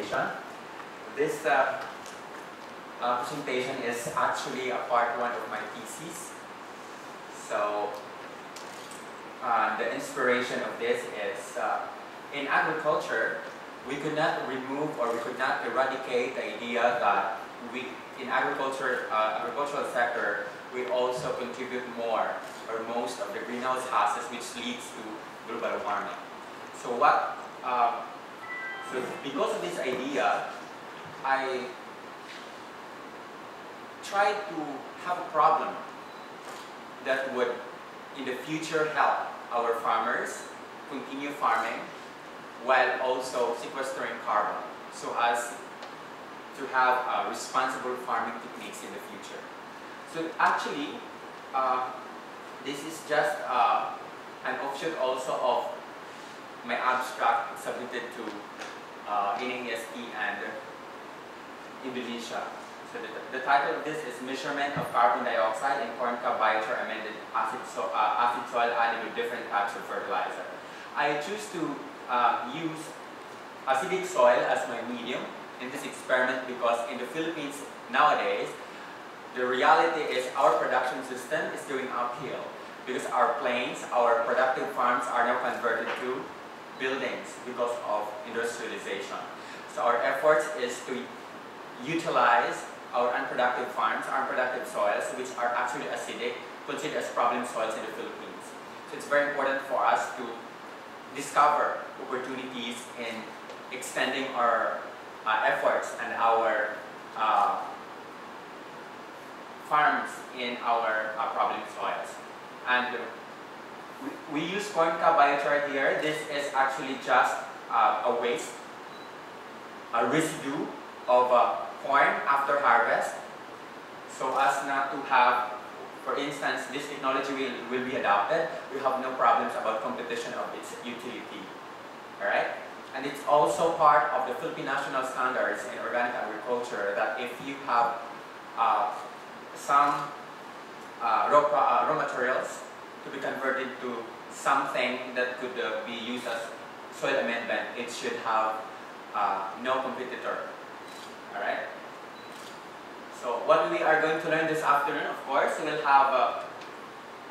presentation. This presentation is actually a part 1 of my thesis. So the inspiration of this is in agriculture, we could not remove or we could not eradicate the idea that in agricultural sector, we also contribute more or most of the greenhouse gases, which leads to global warming. So because of this idea, I tried to have a problem that would in the future help our farmers continue farming while also sequestering carbon, so as to have responsible farming techniques in the future. So actually, this is just an offshoot also of my abstract submitted to NAST and Indonesia. So the title of this is Measurement of Carbon Dioxide in Corn Cob Biochar-amended acid soil added with different types of fertilizer. I choose to use acidic soil as my medium in this experiment because in the Philippines nowadays, the reality is our production system is going uphill because our plains, our productive farms are now converted to buildings because of industrialization. So our efforts is to utilize our unproductive farms, unproductive soils, which are actually acidic, considered as problem soils in the Philippines. So it's very important for us to discover opportunities in extending our efforts and our farms in our problem soils. And we use corn cob biochar here. This is actually just a waste, a residue of corn after harvest, so as not to have, for instance, this technology will be adopted, we have no problems about competition of its utility. Alright? And it's also part of the Philippine National Standards in Organic Agriculture that if you have some raw materials to be converted to something that could be used as soil amendment, it should have no competitor. Alright? So what we are going to learn this afternoon, of course, we will have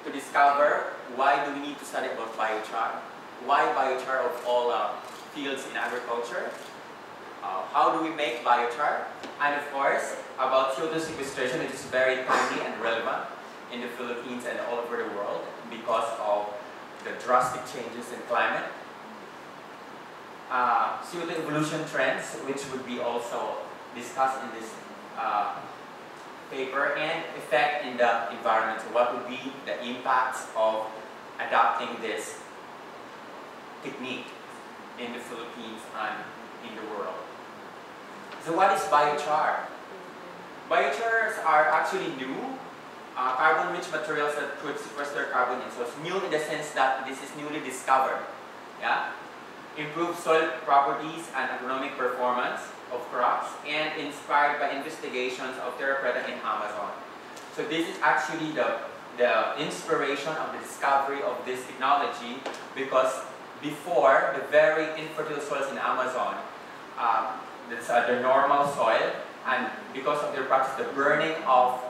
to discover why do we need to study about biochar, why biochar of all fields in agriculture, how do we make biochar, and of course about CO2 sequestration, which is very timely and relevant in the Philippines and all over the world because of the drastic changes in climate. CO2 evolution trends, which would be also discussed in this paper, and effect in the environment. So what would be the impacts of adopting this technique in the Philippines and in the world. So what is biochar? Biochars are actually new, carbon-rich materials that could sequester carbon in soils. New in the sense that this is newly discovered. Yeah? Improve soil properties and agronomic performance of crops, and inspired by investigations of Terra Preta in Amazon. So this is actually the inspiration of the discovery of this technology, because before, the very infertile soils in Amazon, the normal soil, and because of their practice, the burning of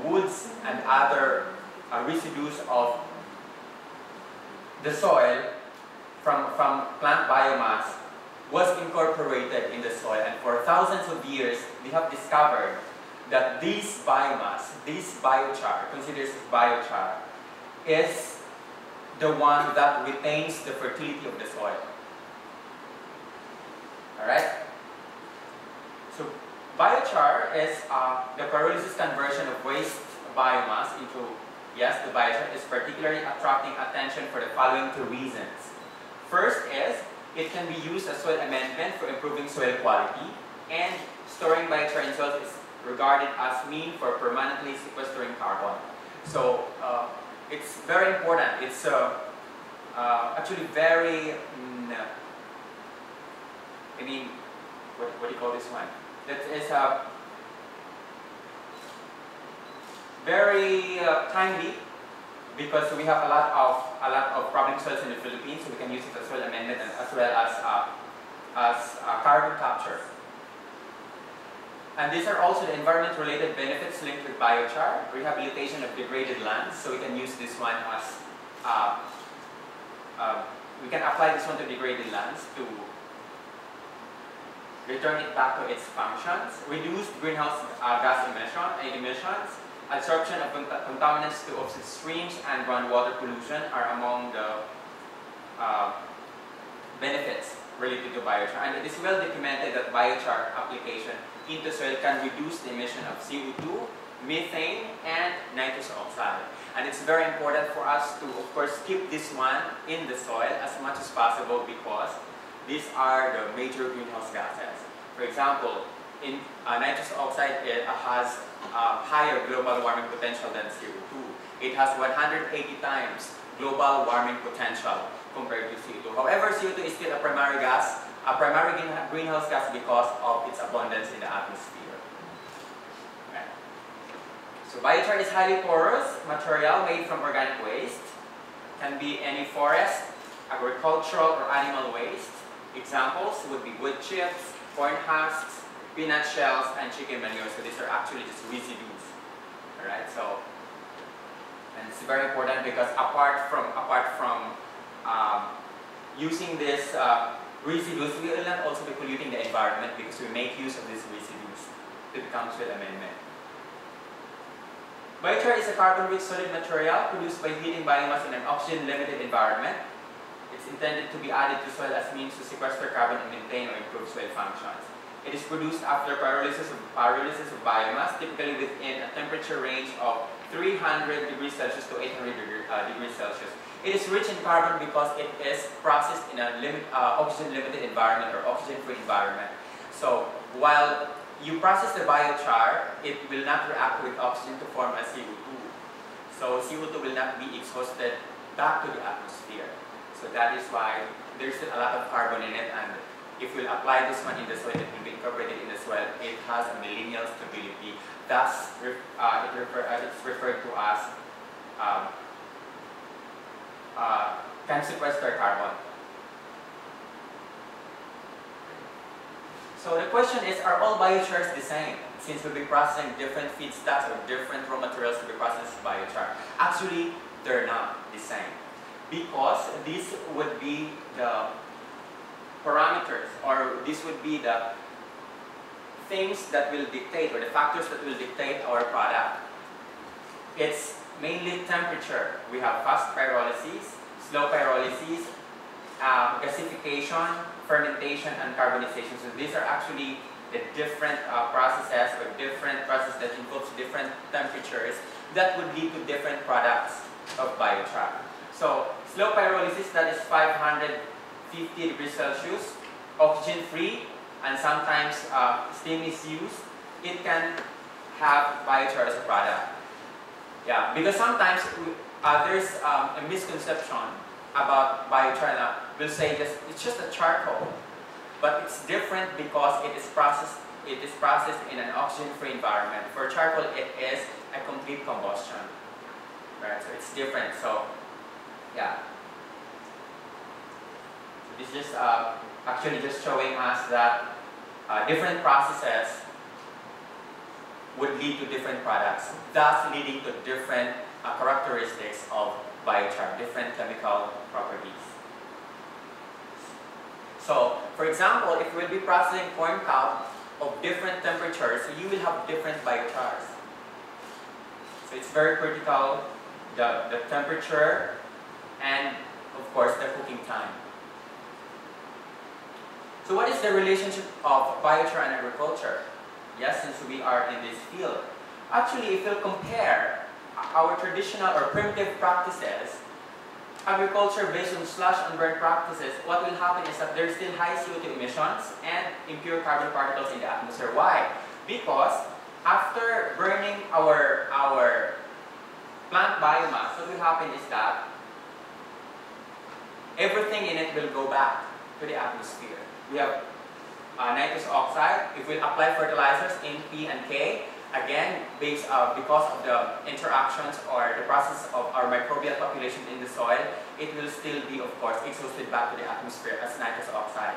woods and other residues of the soil from plant biomass was incorporated in the soil, and for thousands of years we have discovered that this biomass, this biochar, considered as biochar, is the one that retains the fertility of the soil. Alright? So biochar is the pyrolysis conversion of waste biomass into, yes, the biochar is particularly attracting attention for the following 2 reasons. First is, it can be used as soil amendment for improving soil quality, and storing biochar in soils is regarded as mean for permanently sequestering carbon. So it's very important. It's actually very, I mean, what do you call this one? That is very timely, because we have a lot of problem soils in the Philippines, so we can use it as soil amendment and as well as carbon capture. And these are also the environment-related benefits linked with biochar, rehabilitation of degraded lands. So we can use this one as, we can apply this one to degraded lands to return it back to its functions, reduce greenhouse gas emissions, absorption of contaminants to offset streams, and groundwater pollution are among the benefits related to biochar. And it is well documented that biochar application into soil can reduce the emission of CO2, methane, and nitrous oxide. And it's very important for us to, of course, keep this one in the soil as much as possible because these are the major greenhouse gases. For example, in nitrous oxide, it has higher global warming potential than CO2. It has 180 times global warming potential compared to CO2. However, CO2 is still a primary gas, a primary greenhouse gas because of its abundance in the atmosphere. Okay. So biochar is highly porous material made from organic waste. Can be any forest, agricultural, or animal waste. Examples would be wood chips, corn husks, peanut shells, and chicken manure. So these are actually just residues. Alright, so and it's very important because apart from using this residues, we will not also be polluting the environment because we make use of these residues to become soil amendment. Biochar is a carbon-rich solid material produced by heating biomass in an oxygen-limited environment. It's intended to be added to soil as means to sequester carbon and maintain or improve soil functions. It is produced after pyrolysis of biomass, typically within a temperature range of 300 degrees Celsius to 800 degrees Celsius. It is rich in carbon because it is processed in a oxygen-limited environment or oxygen-free environment. So while you process the biochar, it will not react with oxygen to form a CO2. So CO2 will not be exhausted back to the atmosphere. So that is why there's a lot of carbon in it, and if we apply this one in the soil, it will be incorporated in the soil. It has a millennial stability. Thus, it's referred to as can sequester carbon. So the question is, are all biochars the same? Since we'll be processing different feedstocks or different raw materials to be processed as biochar. Actually, they're not the same. Because this would be the parameters, or this would be the things that will dictate, or the factors that will dictate our product. It's mainly temperature. We have fast pyrolysis, slow pyrolysis, gasification, fermentation, and carbonization. So these are actually the different processes or different processes that involves different temperatures that would lead to different products of biochar. So slow pyrolysis, that is 550 degrees Celsius, oxygen-free, and sometimes steam is used. It can have biochar as a product. Yeah, because sometimes there's a misconception about biochar. We'll say it's just a charcoal, but it's different because it is processed in an oxygen-free environment. For charcoal, it is a complete combustion. Right, so it's different. So yeah. So this is actually just showing us that different processes would lead to different products, thus leading to different characteristics of biochar, different chemical properties. So, for example, if we'll be processing corn cob of different temperatures, you will have different biochars. So it's very critical, the temperature and, of course, the cooking time. So what is the relationship of biochar and agriculture? Yes, since we are in this field. Actually, if you compare our traditional or primitive practices, agriculture based on slash and burn practices, what will happen is that there's still high CO2 emissions and impure carbon particles in the atmosphere. Why? Because after burning our plant biomass, what will happen is that everything in it will go back to the atmosphere. We have nitrous oxide. If we apply fertilizers in P and K, again, because of the interactions or the process of our microbial population in the soil, it will still be, of course, exhausted back to the atmosphere as nitrous oxide.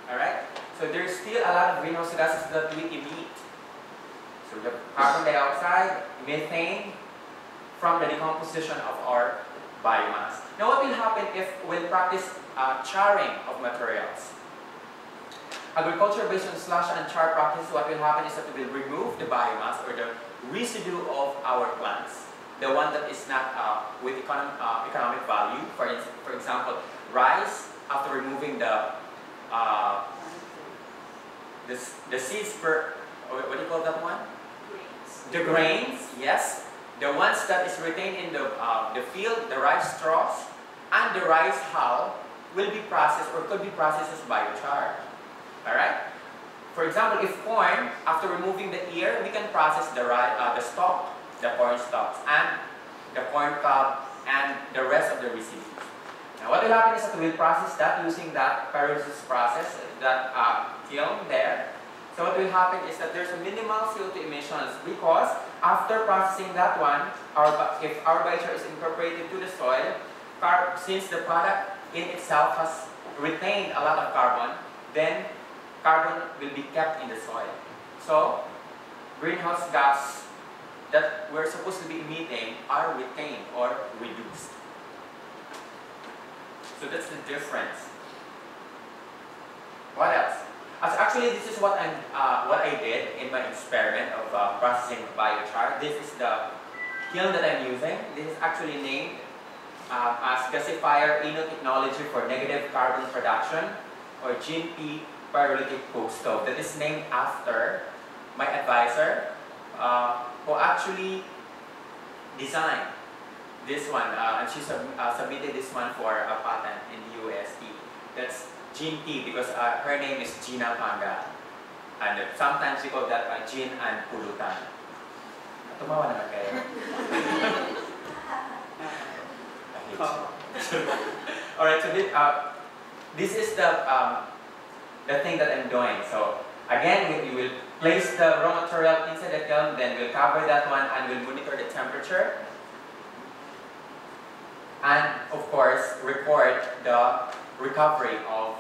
Alright? So there's still a lot of greenhouse gases that we emit So we have carbon dioxide, methane from the decomposition of our biomass. Now what will happen if we'll practice charring of materials? Agriculture based on slash and char practice, what will happen is that we will remove the biomass or the residue of our plants, the one that is not with economic value. For example, rice, after removing the seeds per, what do you call that one? Grains. The grains, yes. The ones that is retained in the field, the rice straws, and the rice hull will be processed or could be processed as biochar. Alright? For example, if corn, after removing the ear, we can process the stalk, the corn stalks, and the corn cob, and the rest of the residues. Now what will happen is that we will process that using that pyrolysis process, that kiln there. So what will happen is that there's a minimal CO2 emissions because after processing that one, if our biochar is incorporated to the soil, since the product in itself has retained a lot of carbon, then carbon will be kept in the soil. So greenhouse gas that we're supposed to be emitting are retained or reduced. So that's the difference. What else? Actually, this is what I did in my experiment of processing biochar. This is the kiln that I'm using. This is actually named as Gasifier Inno Technology for Negative Carbon Production, or GNP Pyrolytic Coke Stove. That is named after my advisor who actually designed this one, and she submitted this one for a patent in the UST. That's Jean P, because her name is Gina Panga, and sometimes we call that Jean and Pulutan. Tumawa naman kayo. Alright, so this is the thing that I'm doing. So again, we will place the raw material inside the kiln, then we'll cover that one and we'll monitor the temperature. And of course, record the recovery of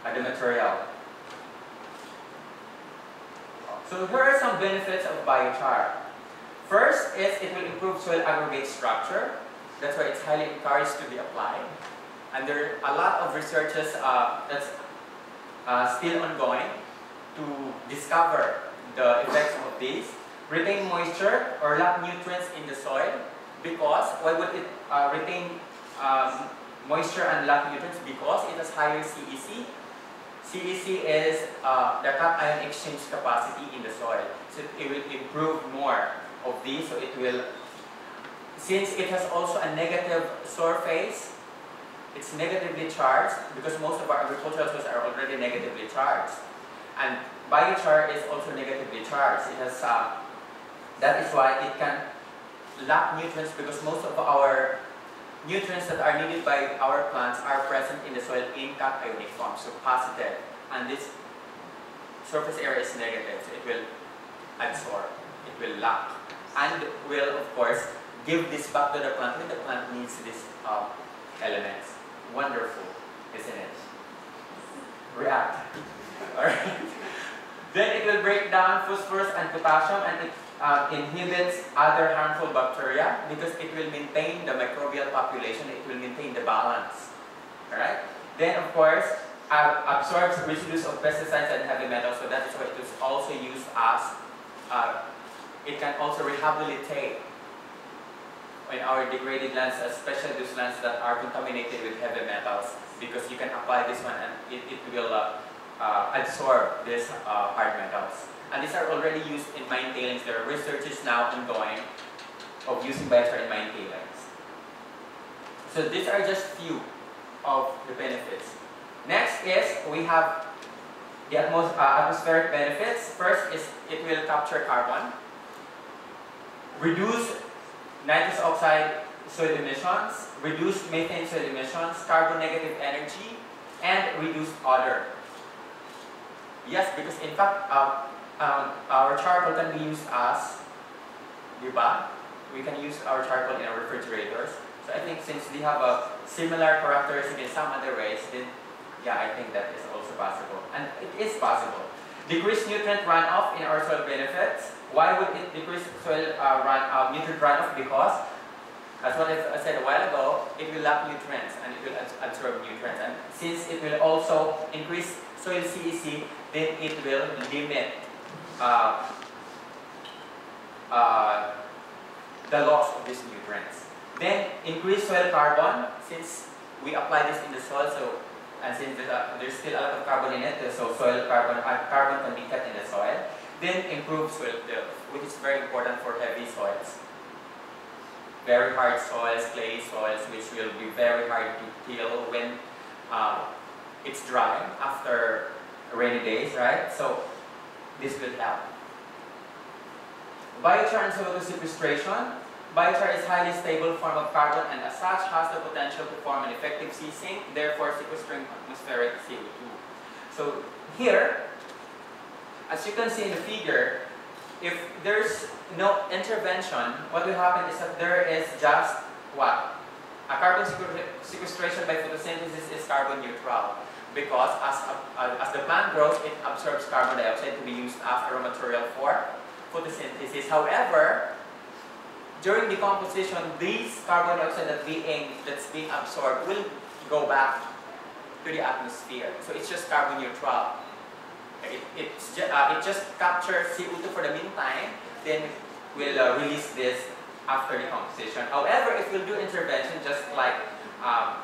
the material. So here are some benefits of biochar. First is it will improve soil aggregate structure. That's why it's highly encouraged to be applied. And there are a lot of researches that's still ongoing to discover the effects of these. Retain moisture or lack nutrients in the soil, because why would it retain moisture and lack nutrients? Because it has higher CEC. CEC is the cation exchange capacity in the soil. So it will improve more of these. So it will, since it has also a negative surface, it's negatively charged, because most of our agricultural soils are already negatively charged. And biochar is also negatively charged. It has, that is why it can lack nutrients, because most of our nutrients that are needed by our plants are present in the soil in cationic form, so positive. And this surface area is negative, so it will absorb, it will lack. And will, of course, give this back to the plant when the plant needs these elements. Wonderful, isn't it? React. Alright. Then it will break down phosphorus and potassium, and it inhibits other harmful bacteria, because it will maintain the microbial population, it will maintain the balance. Alright? Then of course, absorbs residues of pesticides and heavy metals, so that is why it is also used as, it can also rehabilitate in our degraded lands, especially those lands that are contaminated with heavy metals, because you can apply this one and it will absorb these hard metals. And these are already used in mine tailings. There are researches now ongoing of using biochar in mine tailings. So these are just few of the benefits. Next is we have the atmospheric benefits. First is it will capture carbon, reduce nitrous oxide soil emissions, reduce methane soil emissions, carbon negative energy, and reduce odor. Yes, because in fact, our charcoal can be used as, diba? We can use our charcoal in our refrigerators. So I think since we have a similar characteristic in some other ways, then yeah, I think that is also possible. And it is possible. Decrease nutrient runoff in our soil benefits. Why would it decrease soil nutrient runoff? Because, as what I said a while ago, it will lack nutrients and it will absorb nutrients. And since it will also increase soil CEC, then it will limit the loss of these nutrients. Then increase soil carbon, since we apply this in the soil, so and since there's still a lot of carbon in it, so soil carbon can be kept in the soil. Then improve soil tilth, which is very important for heavy soils. Very hard soils, clay soils, which will be very hard to till when it's dry after rainy days, right? So this will help. Biochar and CO2 sequestration. Biochar is a highly stable form of carbon and as such has the potential to form an effective sea sink, therefore sequestering atmospheric CO2. So here, as you can see in the figure, if there's no intervention, what will happen is that there is just what? A carbon sequestration by photosynthesis is carbon neutral because as the plant grows, it absorbs carbon dioxide to be used as a raw material for photosynthesis. However, during decomposition, these carbon dioxide that's being absorbed will go back to the atmosphere. So it's just carbon neutral. It just captures CO2 for the meantime, then we'll release this after decomposition. However, if we'll do intervention, just like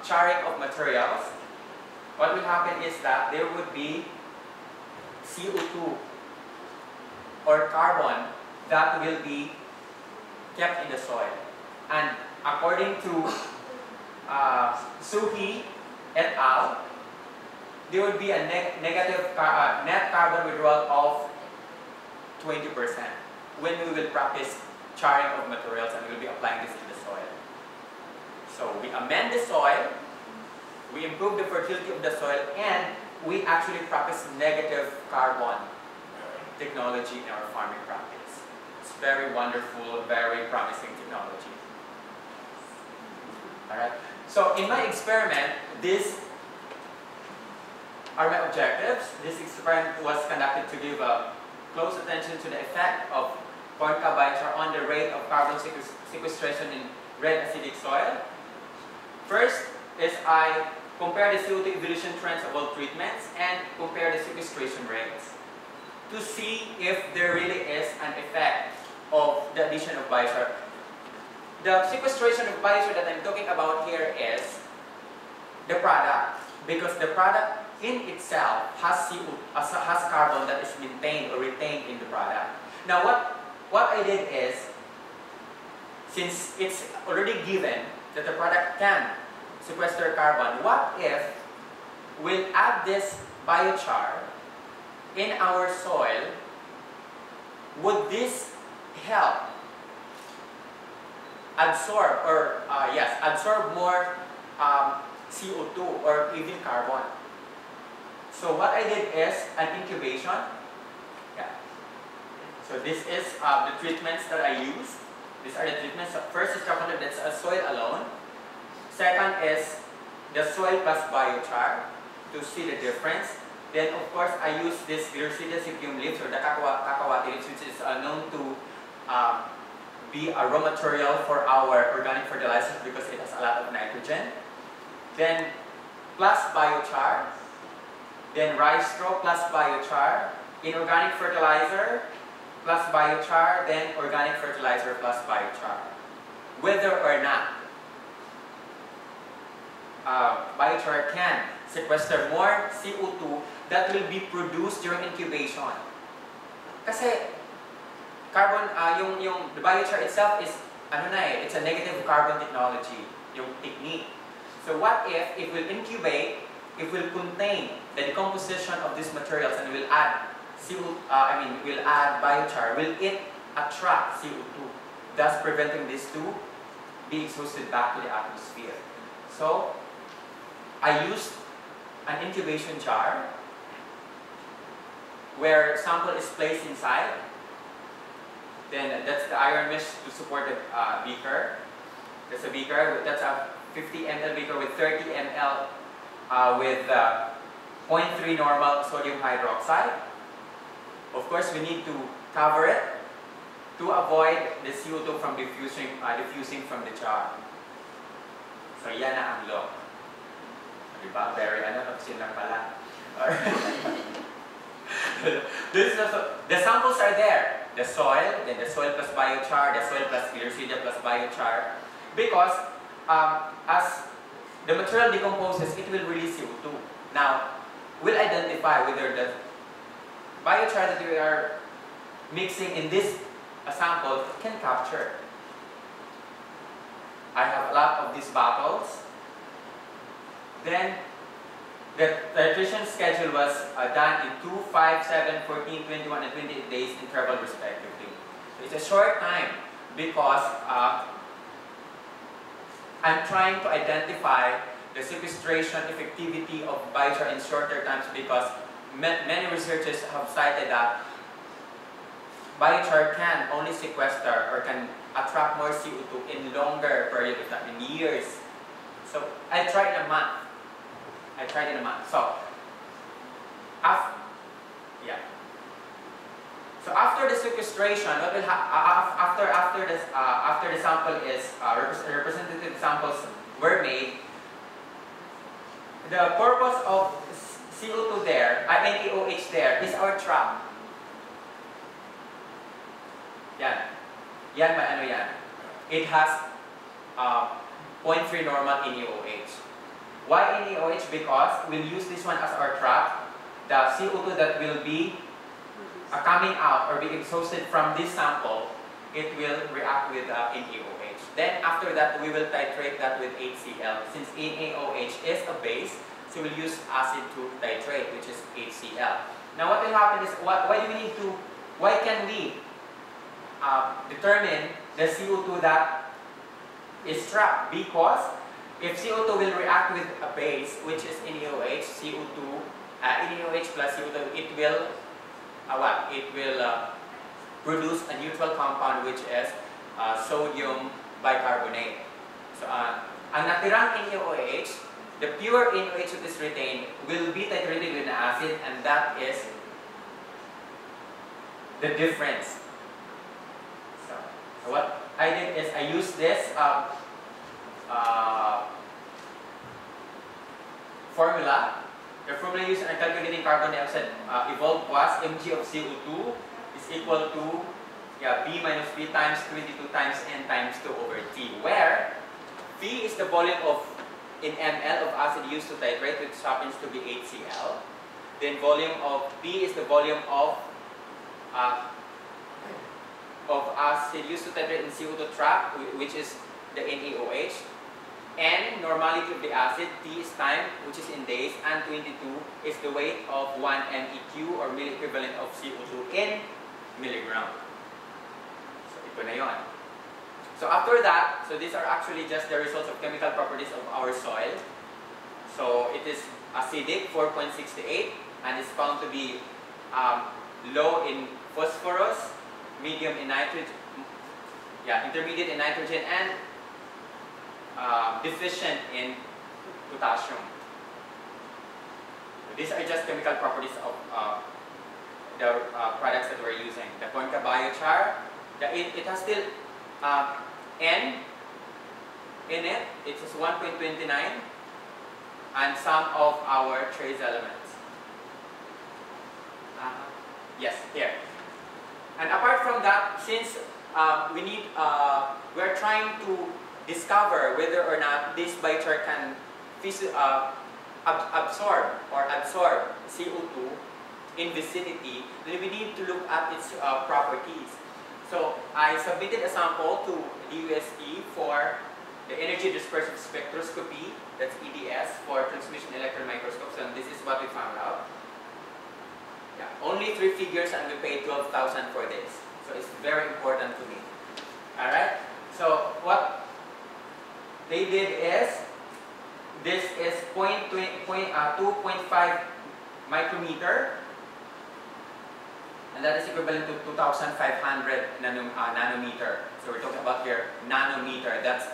charring of materials, what will happen is that there would be CO2 or carbon that will be kept in the soil. And according to Suhi et al., there would be a negative net carbon withdrawal of 20% when we will practice charring of materials and we will be applying this in the soil. So we amend the soil, we improve the fertility of the soil, and we actually practice negative carbon technology in our farming practice. It's very wonderful, very promising technology. Alright, so in my experiment, these are my objectives. This experiment was conducted to give close attention to the effect of corn cob biochar on the rate of carbon sequestration in red acidic soil. First is I compare the CO2 evolution trends of all treatments and compare the sequestration rates to see if there really is an effect of the addition of biochar. The sequestration of biochar that I'm talking about here is the product, because the product in itself has carbon that is maintained or retained in the product. Now what I did is, since it's already given that the product can sequester carbon, what if we'll add this biochar in our soil? Would this help absorb or absorb more CO2 or even carbon? So what I did is an incubation. So this is the treatments that I used. These are the treatments. First is carbon, that's a soil alone. Second is the soil plus biochar to see the difference. Then of course I use this Gliricidia cipium leaves or the cacahuate leaves, which is known to be a raw material for our organic fertilizers because it has a lot of nitrogen. Then plus biochar. Then rice straw plus biochar. Inorganic fertilizer plus biochar. Then organic fertilizer plus biochar. Whether or not biochar can sequester more CO2 that will be produced during incubation. Kasi carbon, the biochar itself is, it's a negative carbon technology, yung technique. So what if it will incubate, it will contain the decomposition of these materials and will add will add biochar, will it attract CO2, thus preventing this to be exhausted back to the atmosphere. So I used an incubation jar where sample is placed inside. Then that's the iron mesh to support the beaker. That's a beaker, that's a 50 ml beaker with 30 ml with 0.3 normal sodium hydroxide. Of course, we need to cover it to avoid the CO2 from diffusing from the jar. So yan na ang law. Diba? Very tapos yun lang pala. This is also, the samples are there. The soil, then the soil plus biochar, the soil plus Sclerocidea plus biochar. Because as the material decomposes, it will release CO2. Now, we'll identify whether the biochar that we are mixing in this sample can capture. I have a lot of these bottles. Then, the titration schedule was done in 2, 5, 7, 14, 21, and 28 days interval respectively. So it's a short time because I'm trying to identify the sequestration effectivity of biochar in shorter times because many researchers have cited that biochar can only sequester or can attract more CO2 in longer period of time, in years. So I tried in a month. So after the sequestration, what will after the sample is representative samples were made, the purpose of CO2 there, NaOH there, is our trap. Yan ba ano yan? It has 0.3 normal NaOH. Why NaOH? Because we'll use this one as our trap. The CO2 that will be coming out or be exhausted from this sample, it will react with NaOH. Then after that, we will titrate that with HCl. Since NaOH is a base, so we'll use acid to titrate, which is HCl. Now what will happen is, why can we determine the CO2 that is trapped? Because if CO2 will react with a base, which is NaOH, NaOH plus CO2, it will produce a neutral compound, which is sodium bicarbonate. So ang natirang NaOH, the pure NaOH that is retained, will be titrated with an acid, and that is the difference. So what I did is I used this formula. The formula used in calculating carbon dioxide evolved was mg of CO2 is equal to B minus B times 22 times N times 2 over T, where V is the volume in ml of acid used to titrate, which happens to be HCl. Then volume of B is the volume of acid used to titrate in CO2 trap, which is the NaOH. N, normality of the acid, T is time, which is in days, and 22 is the weight of 1 MEq or milliequivalent of CO2 in milligram. So ito na yun. So after that, so these are actually just the results of chemical properties of our soil. So it is acidic, 4.68, and is found to be low in phosphorus, medium in nitrogen, intermediate in nitrogen, and deficient in potassium. So these are just chemical properties of the products that we're using. The Cob Biochar, it has still N in it. It is 1.29, and some of our trace elements. Yes, here. And apart from that, since we're trying to discover whether or not this biochar can absorb CO2 in vicinity, then we need to look at its properties. So I submitted a sample to DUST for the energy dispersive spectroscopy, that's EDS, for transmission electron microscopes, and this is what we found out. Only 3 figures, and we paid 12,000 for this. So it's very important to me. Alright? So what they did is, this is 2.5 micrometer, and that is equivalent to 2,500 nanometer. So we're talking about here nanometer, that's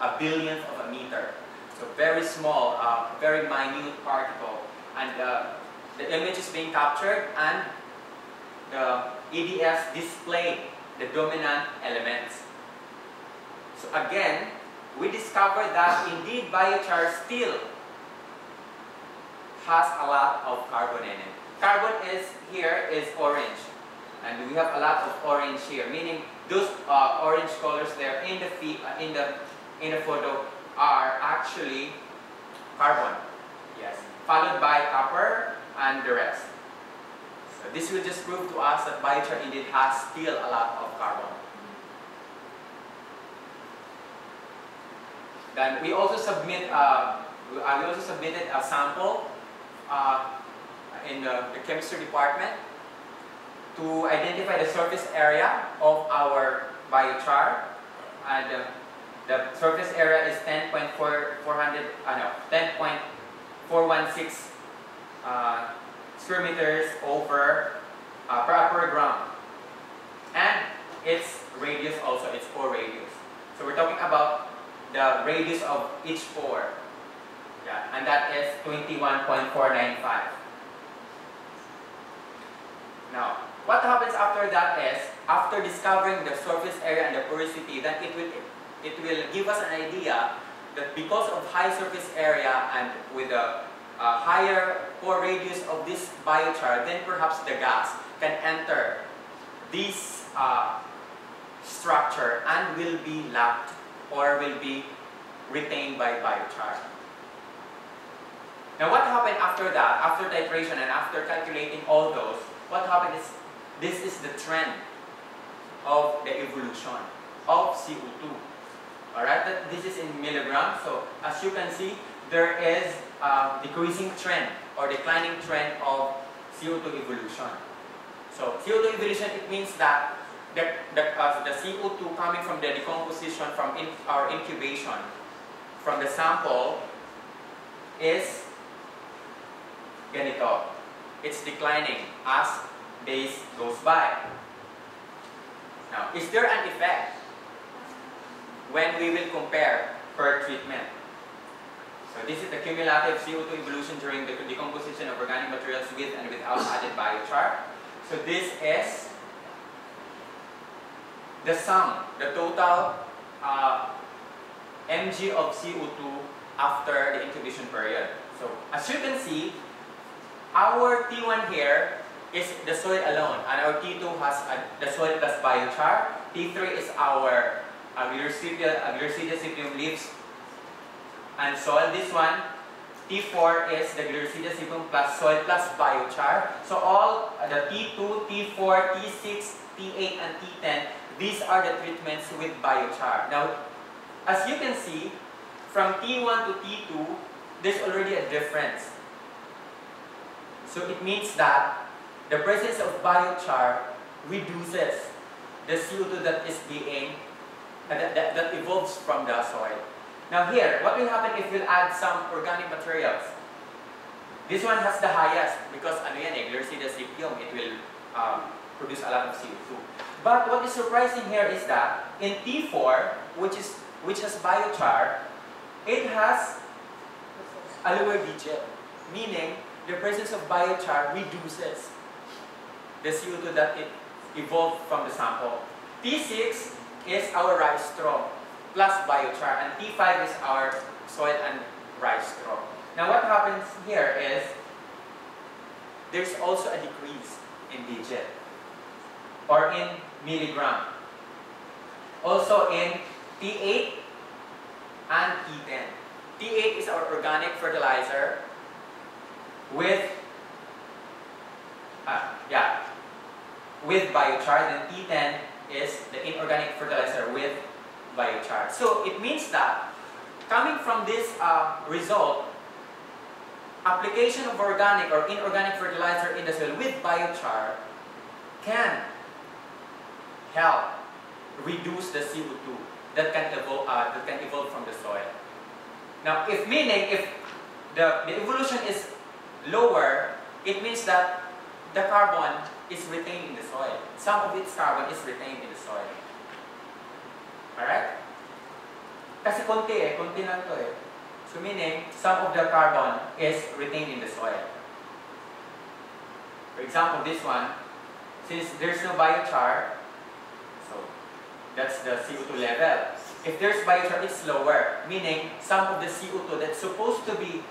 a billionth of a meter. So very small, very minute particle. And the image is being captured, and the EDS display the dominant elements. So again, we discovered that indeed biochar still has a lot of carbon in it. Carbon here is orange, and we have a lot of orange here, meaning those orange colors there in the photo are actually carbon. Yes, followed by copper and the rest. So this will just prove to us that biochar indeed has still a lot of carbon. Then we also submitted a sample in the chemistry department to identify the surface area of our biochar, and the surface area is 10.416 square meters per gram, and its radius also, its pore radius. So we're talking about the radius of each pore, and that is 21.495. Now, what happens after that is, after discovering the surface area and the porosity, then it will give us an idea that because of high surface area and with a higher pore radius of this biochar, then perhaps the gas can enter this structure and will be locked or will be retained by biochar. Now what happened after that, after titration and after calculating all those, what happened is, this is the trend of the evolution of CO2. Alright, this is in milligrams. So as you can see, there is a decreasing trend or declining trend of CO2 evolution. So CO2 evolution, it means that the CO2 coming from the decomposition from our incubation from the sample is ganito. It's declining as days goes by. Now, is there an effect when we will compare per treatment? So this is the cumulative CO2 evolution during the decomposition of organic materials with and without added biochar. So this is the sum, the total mg of CO2 after the incubation period. So as you can see, our T1 here is the soil alone, and our T2 has the soil plus biochar. T3 is our Gliricidia leaves and soil. This one, T4 is the Gliricidia plus soil plus biochar. So all the T2, T4, T6, T8, and T10, these are the treatments with biochar. Now, as you can see, from T1 to T2, there's already a difference. So it means that the presence of biochar reduces the CO2 that is being that evolves from the soil. Now here, what will happen if we'll add some organic materials? This one has the highest because Gliricidia cipium, it will produce a lot of CO2. But what is surprising here is that in T4, which has biochar, it has a lower digit, meaning the presence of biochar reduces the CO2 that it evolved from the sample. T6 is our rice straw plus biochar, and T5 is our soil and rice straw. Now what happens here is there's also a decrease in digit or in milligram. Also in T8 and T10. T8 is our organic fertilizer with biochar, then T10 is the inorganic fertilizer with biochar. So it means that coming from this result, application of organic or inorganic fertilizer in the soil with biochar can help reduce the CO2 that can evolve from the soil. Now, if the evolution is lower, it means that the carbon is retained in the soil. Some of its carbon is retained in the soil. Alright? Kasi konti lang to eh. So meaning, some of the carbon is retained in the soil. For example, this one, since there's no biochar, so that's the CO2 level. If there's biochar, it's lower, meaning some of the CO2 that's supposed to be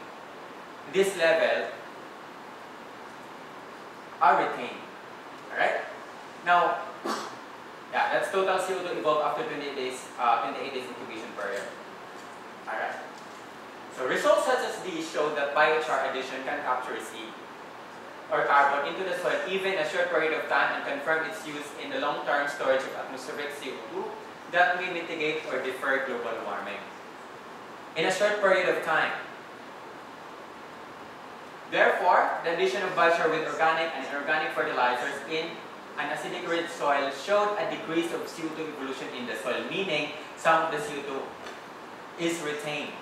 this level are retained. Alright? Now, yeah, that's total CO2 evolved after 28 days incubation period. Alright. So results such as these show that biochar addition can capture seed or carbon into the soil even a short period of time and confirm its use in the long-term storage of atmospheric CO2 that may mitigate or defer global warming. In a short period of time. Therefore, the addition of biochar with organic and inorganic fertilizers in an acidic-rich soil showed a decrease of CO2 evolution in the soil, meaning some of the CO2 is retained.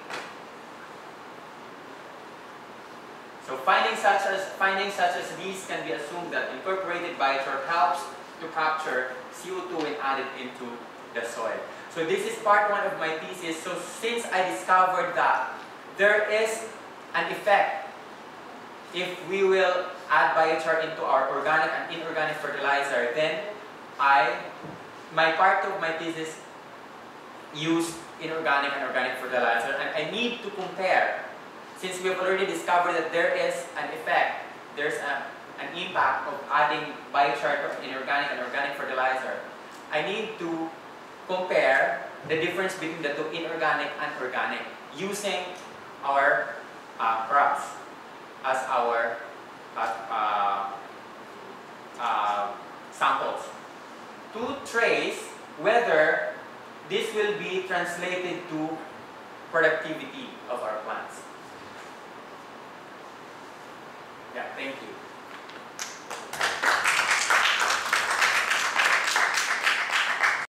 So findings such as these can be assumed that incorporated biochar helps to capture CO2 when added into the soil. So this is part 1 of my thesis. So since I discovered that there is an effect if we will add biochar into our organic and inorganic fertilizer, then my part of my thesis used inorganic and organic fertilizer, and I need to compare. Since we have already discovered that there is an effect, there's an impact of adding biochar to inorganic and organic fertilizer, I need to compare the difference between the two, inorganic and organic, using our crops as our samples to trace whether this will be translated to productivity of our plants. Yeah, thank you.